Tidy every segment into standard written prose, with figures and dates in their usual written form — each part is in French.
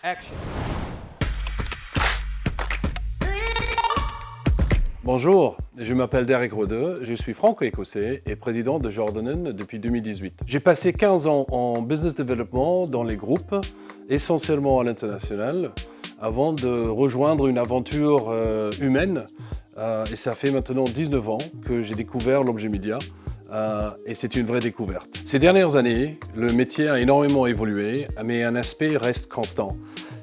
Action. Bonjour, je m'appelle Derek Rodeux, je suis franco-écossais et président de Jordanen depuis 2018. J'ai passé 15 ans en business development dans les groupes, essentiellement à l'international, avant de rejoindre une aventure humaine. Et ça fait maintenant 19 ans que j'ai découvert l'objet média et c'est une vraie découverte. Ces dernières années, le métier a énormément évolué, mais un aspect reste constant.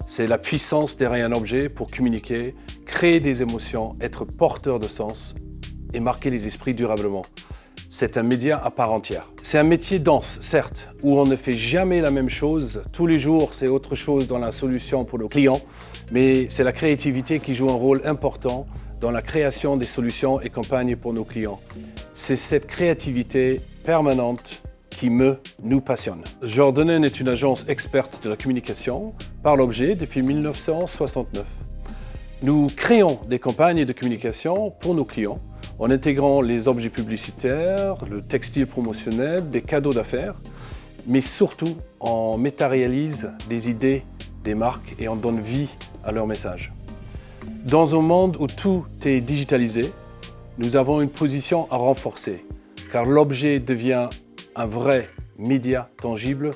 C'est la puissance derrière un objet pour communiquer, créer des émotions, être porteur de sens et marquer les esprits durablement. C'est un média à part entière. C'est un métier dense, certes, où on ne fait jamais la même chose. Tous les jours, c'est autre chose dans la solution pour nos clients, mais c'est la créativité qui joue un rôle important dans la création des solutions et campagnes pour nos clients. C'est cette créativité permanente qui nous passionne. Jordanen est une agence experte de la communication par l'objet depuis 1969. Nous créons des campagnes de communication pour nos clients en intégrant les objets publicitaires, le textile promotionnel, des cadeaux d'affaires, mais surtout on matérialise des idées des marques et on donne vie à leurs messages. Dans un monde où tout est digitalisé, nous avons une position à renforcer car l'objet devient un vrai média tangible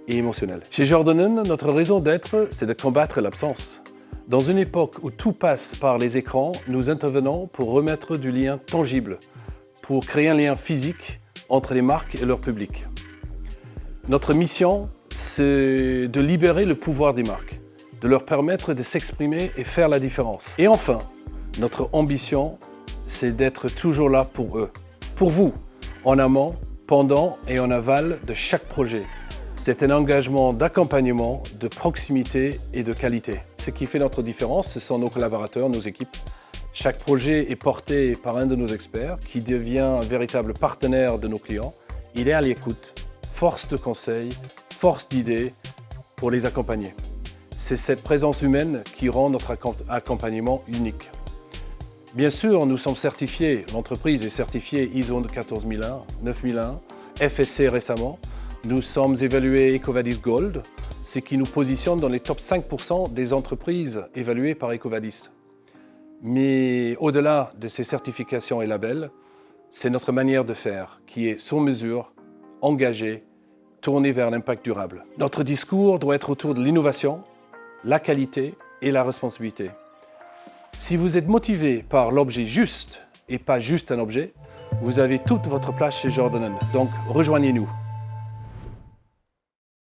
et émotionnel. Chez Jordanen, notre raison d'être, c'est de combattre l'absence. Dans une époque où tout passe par les écrans, nous intervenons pour remettre du lien tangible, pour créer un lien physique entre les marques et leur public. Notre mission, c'est de libérer le pouvoir des marques, de leur permettre de s'exprimer et faire la différence. Et enfin, notre ambition, c'est d'être toujours là pour eux, pour vous, en amont, pendant et en aval de chaque projet. C'est un engagement d'accompagnement, de proximité et de qualité. Ce qui fait notre différence, ce sont nos collaborateurs, nos équipes. Chaque projet est porté par un de nos experts qui devient un véritable partenaire de nos clients. Il est à l'écoute, force de conseil, force d'idées pour les accompagner. C'est cette présence humaine qui rend notre accompagnement unique. Bien sûr, nous sommes certifiés, l'entreprise est certifiée ISO 14001, 9001, FSC récemment. Nous sommes évalués EcoVadis Gold, ce qui nous positionne dans les top 5% des entreprises évaluées par EcoVadis. Mais au-delà de ces certifications et labels, c'est notre manière de faire qui est sur mesure, engagée, tournée vers l'impact durable. Notre discours doit être autour de l'innovation, la qualité et la responsabilité. Si vous êtes motivé par l'objet juste et pas juste un objet, vous avez toute votre place chez Jordanen. Donc rejoignez-nous.